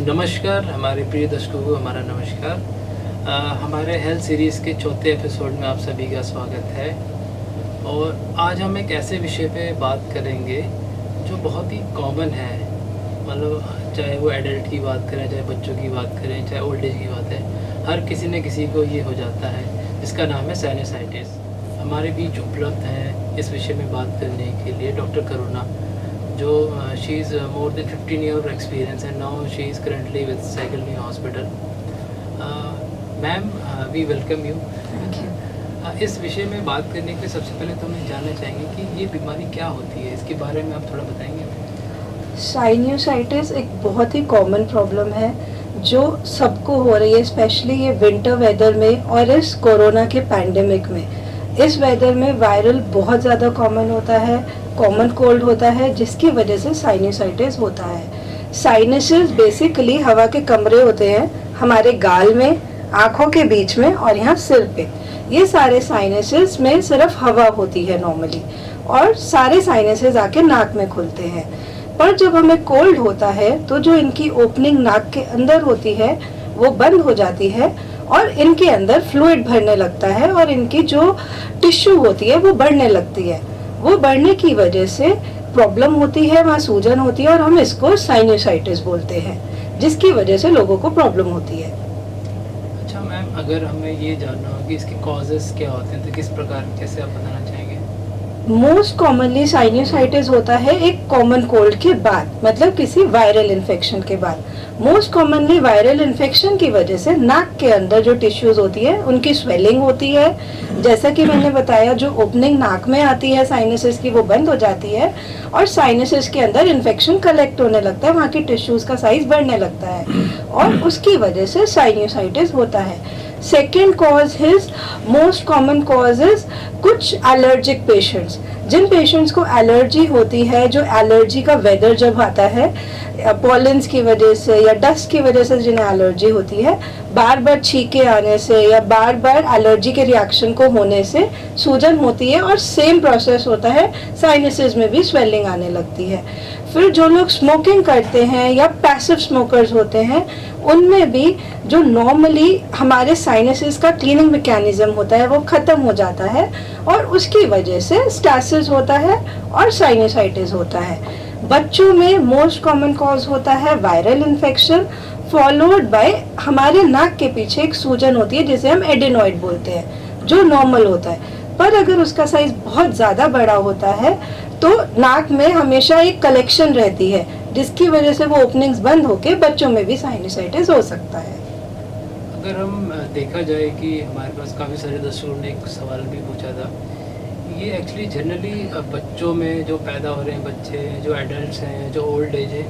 नमस्कार हमारे प्रिय दर्शकों को हमारा नमस्कार। हमारे हेल्थ सीरीज़ के चौथे एपिसोड में आप सभी का स्वागत है। और आज हम एक ऐसे विषय पे बात करेंगे जो बहुत ही कॉमन है। मतलब चाहे वो एडल्ट की बात करें, चाहे बच्चों की बात करें, चाहे ओल्ड एज की बात है, हर किसी न किसी को ये हो जाता है, जिसका नाम है साइनसाइटिस। हमारे बीच उपलब्ध हैं इस विषय में बात करने के लिए डॉक्टर करुणा, जो she is more than 15 year experience and now she is currently with cycle new hospital. Ma'am, we welcome you. इस विषय में बात करने के सबसे पहले तो मैं जानना चाहेंगे कि ये बीमारी क्या होती है, इसके बारे में आप थोड़ा बताएंगे। साइनसाइटिस एक बहुत ही कॉमन प्रॉब्लम है जो सबको हो रही है, स्पेशली ये विंटर वेदर में और इस कोरोना के पैंडेमिक में। इस वेदर में वायरल बहुत ज़्यादा कॉमन होता है, कॉमन कोल्ड होता है, जिसकी वजह से साइनसाइटिस होता है। साइनसेस बेसिकली हवा के कमरे होते हैं हमारे गाल में, आँखों के बीच में और यहाँ सिर पे। ये सारे साइनसेस में सिर्फ हवा होती है नॉर्मली, और सारे साइनसेस आके नाक में खुलते हैं। पर जब हमें कोल्ड होता है तो जो इनकी ओपनिंग नाक के अंदर होती है वो बंद हो जाती है और इनके अंदर फ्लूइड भरने लगता है और इनकी जो टिश्यू होती है वो बढ़ने लगती है। वो बढ़ने की वजह से प्रॉब्लम होती है, वहाँ सूजन होती है और हम इसको साइनसाइटिस बोलते हैं, जिसकी वजह से लोगों को प्रॉब्लम होती है। अच्छा मैम, अगर हमें ये जानना हो कि इसके कॉजेस क्या होते हैं तो किस प्रकार, कैसे आप बताना चाहेंगे। मोस्ट कॉमनली साइनसाइटिस होता है एक कॉमन कोल्ड के बाद, मतलब किसी वायरल इन्फेक्शन के बाद। मोस्ट कॉमनली वायरल इन्फेक्शन की वजह से नाक के अंदर जो टिश्यूज होती है उनकी स्वेलिंग होती है। जैसा कि मैंने बताया, जो ओपनिंग नाक में आती है साइनसेस की वो बंद हो जाती है और साइनसेस के अंदर इन्फेक्शन कलेक्ट होने लगता है, वहाँ की टिश्यूज का साइज बढ़ने लगता है और उसकी वजह से साइनसाइटिस होता है। Second cause is, most common cause is कुछ एलर्जिक पेशेंट्स। जिन पेशेंट्स को एलर्जी होती है, जो एलर्जी का वेदर जब आता है, पॉलेंस की वजह से या डस्ट की वजह से जिन्हें एलर्जी होती है, बार बार छींके आने से या बार बार एलर्जी के रिएक्शन को होने से सूजन होती है और सेम प्रोसेस होता है, साइनसेस में भी स्वेलिंग आने लगती है। फिर जो लोग स्मोकिंग करते हैं या पैसिव स्मोकर्स होते हैं, उनमें भी जो नॉर्मली हमारे साइनसेस का क्लीनिंग मैकेनिज्म होता है वो ख़त्म हो जाता है और उसकी वजह से स्टासिस होता है और साइनसाइटिस होता है। बच्चों में मोस्ट कॉमन कॉज होता है वायरल इन्फेक्शन, फॉलोड बाय हमारे नाक के पीछे एक सूजन होती है जिसे हम एडेनॉइड बोलते हैं, जो नॉर्मल होता है। पर अगर उसका साइज बहुत ज़्यादा बड़ा होता है तो नाक में हमेशा एक कलेक्शन रहती है, जिसकी वजह से वो ओपनिंग्स बंद होके बच्चों में भी साइनसाइटिस हो सकता है। अगर हम देखा जाए कि हमारे पास काफ़ी सारे दर्शकों ने एक सवाल भी पूछा था, ये एक्चुअली जनरली बच्चों में जो पैदा हो रहे हैं बच्चे, जो एडल्ट्स हैं, जो ओल्ड एज है,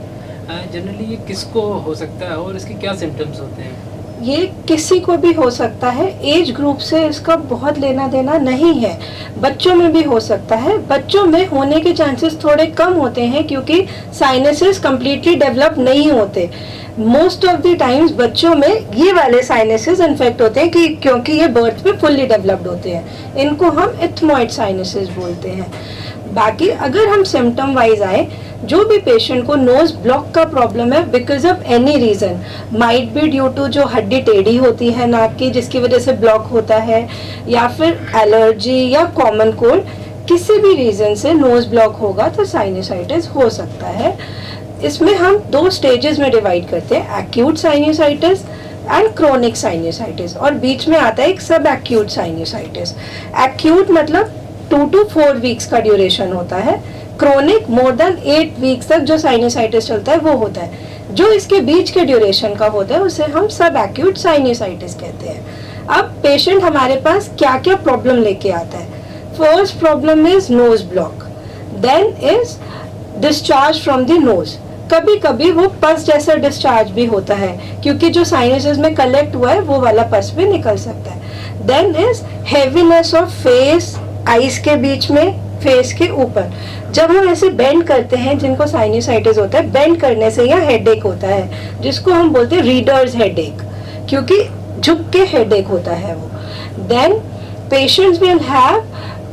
जनरली ये किसको हो सकता है और इसके क्या सिम्टम्स होते हैं। ये किसी को भी हो सकता है, एज ग्रुप से इसका बहुत लेना देना नहीं है। बच्चों में भी हो सकता है, बच्चों में होने के चांसेस थोड़े कम होते हैं क्योंकि साइनसेस कम्प्लीटली डेवलप नहीं होते। मोस्ट ऑफ द टाइम्स बच्चों में ये वाले साइनसेस इन्फेक्ट होते हैं कि क्योंकि ये बर्थ पे फुल्ली डेवलप्ड होते हैं, इनको हम इथमॉइड साइनसेस बोलते हैं। बाकी अगर हम सिम्टम वाइज आए, जो भी पेशेंट को नोज ब्लॉक का प्रॉब्लम है because of any reason, might be due to जो हड्डी टेढ़ी होती है नाक की जिसकी वजह से ब्लॉक होता है, या फिर एलर्जी या कॉमन कोल्ड, किसी भी रीजन से नोज ब्लॉक होगा तो साइनसाइटिस हो सकता है। इसमें हम 2 स्टेजेस में डिवाइड करते हैं, acute sinusitis and chronic sinusitis, और बीच में आता है एक सब एक्यूट साइनसाइटिस। एक्यूट मतलब 2 to 4 वीक्स का ड्यूरेशन होता है, क्रोनिक मोर देन 8 वीक्स तक जो साइनसाइटिस चलता है वो होता है। जो इसके बीच के ड्यूरेशन का होता है उसे हम सब एक्यूट साइनसाइटिस कहते हैं। अब पेशेंट हमारे पास क्या क्या प्रॉब्लम लेके आता है। First problem is nose block, then is discharge from the nose. कभी कभी वो पस जैसा डिस्चार्ज भी होता है क्योंकि जो साइनसेस में कलेक्ट हुआ है वो वाला पस भी निकल सकता है। Then is heaviness of face, eyes के बीच में, फेस के ऊपर। जब हम ऐसे बेंड करते हैं, जिनको साइनसाइटिस होता है, बेंड करने से यह हेडेक होता है जिसको हम बोलते हैं रीडर्स हेडेक, क्योंकि झुक के हेडेक होता है वो। Then patients will have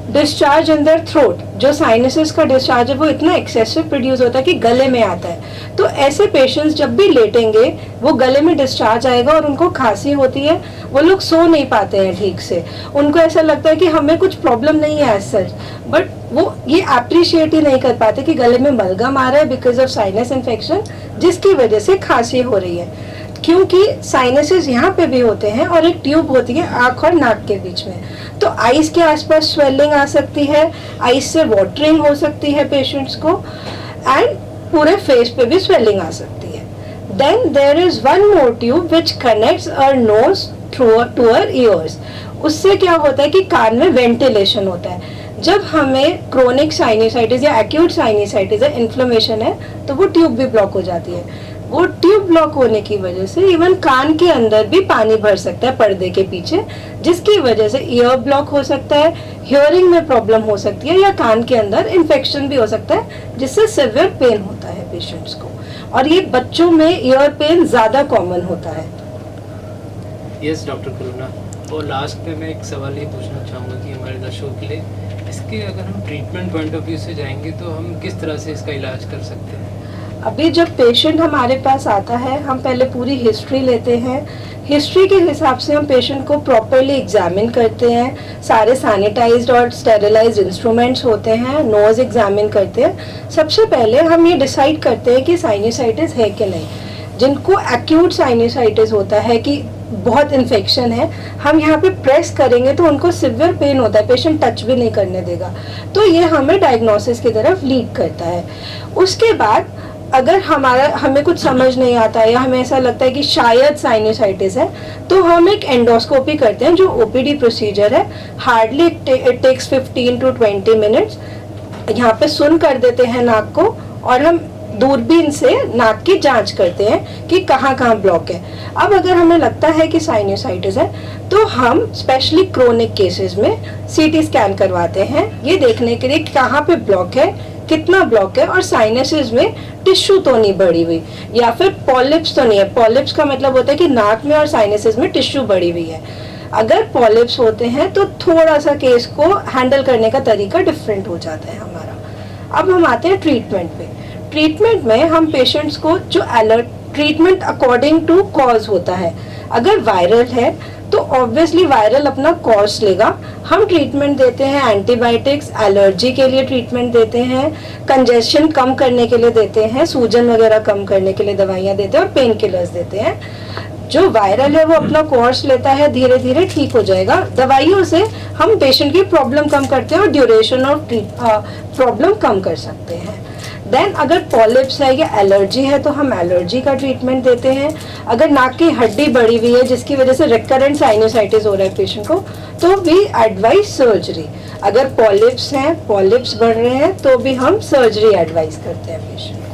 discharge in their throat, जो साइनसेस का डिस्चार्ज है वो इतना एक्सेसिव प्रोड्यूस होता है कि गले में आता है। तो ऐसे पेशेंट्स जब भी लेटेंगे वो गले में डिस्चार्ज आएगा और उनको खांसी होती है, वो लोग सो नहीं पाते हैं ठीक से, उनको ऐसा लगता है कि हमें कुछ प्रॉब्लम नहीं है एज सच, बट वो ये अप्रिशिएट ही नहीं कर पाते कि गले में बलगम आ रहा है बिकॉज ऑफ साइनस इन्फेक्शन, जिसकी वजह से खांसी हो रही है। क्योंकि साइनसेस यहाँ पे भी होते हैं और एक ट्यूब होती है आँख और नाक के बीच में, तो आइज के आसपास स्वेलिंग आ सकती है, आइज से वाटरिंग हो सकती है पेशेंट्स को, एंड पूरे फेस पे भी स्वेलिंग आ सकती है। Then there is one more tube which connects our nose through to our ears. उससे क्या होता है कि कान में वेंटिलेशन होता है। जब हमें क्रोनिक साइनसाइटिस या एक्यूट साइनसाइटिस है, इन्फ्लेमेशन है, तो वो ट्यूब भी ब्लॉक हो जाती है। वो ट्यूब ब्लॉक होने की वजह से इवन कान के अंदर भी पानी भर सकता है पर्दे के पीछे, जिसकी वजह से ईयर ब्लॉक हो सकता है, हियरिंग में प्रॉब्लम हो सकती है, या कान के अंदर इन्फेक्शन भी हो सकता है, जिससे सिवियर पेन होता है पेशेंट्स को। और ये बच्चों में ईयर पेन ज़्यादा कॉमन होता है। यस डॉक्टर करुणा, और लास्ट में मैं एक सवाल ये पूछना चाहूँगा कि हमारे दर्शकों के लिए, इसके अगर हम ट्रीटमेंट पॉइंट ऑफ व्यू से जाएंगे तो हम किस तरह से इसका इलाज कर सकते हैं? अभी जब पेशेंट हमारे पास आता है, हम पहले पूरी हिस्ट्री लेते हैं। हिस्ट्री के हिसाब से हम पेशेंट को प्रॉपरली एग्जामिन करते हैं, सारे सैनिटाइज्ड और स्टेरिलाइज्ड इंस्ट्रूमेंट्स होते हैं, नोज एग्जामिन करते हैं। सबसे पहले हम ये डिसाइड करते हैं कि साइनसाइटिस है कि नहीं। जिनको एक्यूट साइनसाइटिस होता है कि बहुत इन्फेक्शन है, हम यहाँ पे प्रेस करेंगे तो उनको सिवियर पेन होता है, पेशेंट टच भी नहीं करने देगा, तो ये हमें डायग्नोसिस की तरफ लीड करता है। उसके बाद अगर हमें कुछ समझ नहीं आता है या हमें ऐसा लगता है कि शायद साइनसाइटिस है, तो हम एक एंडोस्कोपी करते हैं, जो ओपीडी प्रोसीजर है। Hardly it takes 15 to 20 minutes. यहाँ पे सुन कर देते हैं नाक को, और हम दूरबीन से नाक की जांच करते हैं कि कहाँ कहाँ ब्लॉक है। अब अगर हमें लगता है कि साइनसाइटिस है, तो हम स्पेशली क्रोनिक केसेस में सीटी स्कैन करवाते हैं, ये देखने के लिए कहाँ पे ब्लॉक है, कितना ब्लॉक है, और साइनसेस में टिश्यू तो नहीं बढ़ी हुई, या फिर पॉलिप्स तो नहीं है। पॉलिप्स का मतलब होता है कि नाक में और साइनसेस में टिश्यू बढ़ी हुई है। अगर पॉलिप्स होते हैं तो थोड़ा सा केस को हैंडल करने का तरीका डिफरेंट हो जाता है हमारा। अब हम आते हैं ट्रीटमेंट पे। ट्रीटमेंट में हम पेशेंट्स को जो ट्रीटमेंट अकॉर्डिंग टू कॉज होता है। अगर वायरल है तो ऑब्वियसली वायरल अपना कोर्स लेगा। हम ट्रीटमेंट देते हैं एंटीबायोटिक्स, एलर्जी के लिए ट्रीटमेंट देते हैं, कंजेशन कम करने के लिए देते हैं, सूजन वगैरह कम करने के लिए दवाइयाँ देते हैं, और पेन किलर्स देते हैं। जो वायरल है वो अपना कोर्स लेता है, धीरे धीरे ठीक हो जाएगा। दवाइयों से हम पेशेंट की प्रॉब्लम कम करते हैं और ड्यूरेशन ऑफ प्रॉब्लम कम कर सकते हैं। देन अगर पॉलिप्स है या एलर्जी है तो हम एलर्जी का ट्रीटमेंट देते हैं। अगर नाक की हड्डी बढ़ी हुई है जिसकी वजह से रिकरेंट साइनसाइटिस हो रहा है पेशेंट को, तो वी एडवाइज सर्जरी। अगर पॉलिप्स हैं, पॉलिप्स बढ़ रहे हैं, तो भी हम सर्जरी एडवाइज करते हैं पेशेंट को।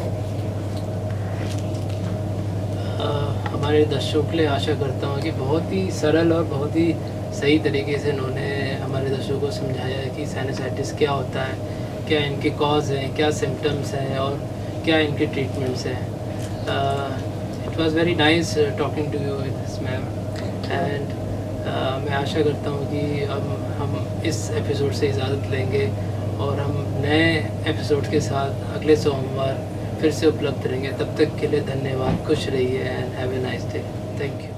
हमारे दर्शकों के लिए आशा करता हूँ कि बहुत ही सरल और बहुत ही सही तरीके से इन्होंने हमारे दर्शकों को समझाया है कि साइनसाइटिस क्या होता है, क्या इनके कॉज हैं, क्या सिम्टम्स हैं, और क्या इनके ट्रीटमेंट्स हैं। It was very nice talking to you ma'am, and मैं आशा करता हूँ कि अब हम इस एपिसोड से इजाज़त लेंगे और हम नए एपिसोड के साथ अगले सोमवार फिर से उपलब्ध रहेंगे। तब तक के लिए धन्यवाद, खुश रहिए, and have a nice day. Thank you.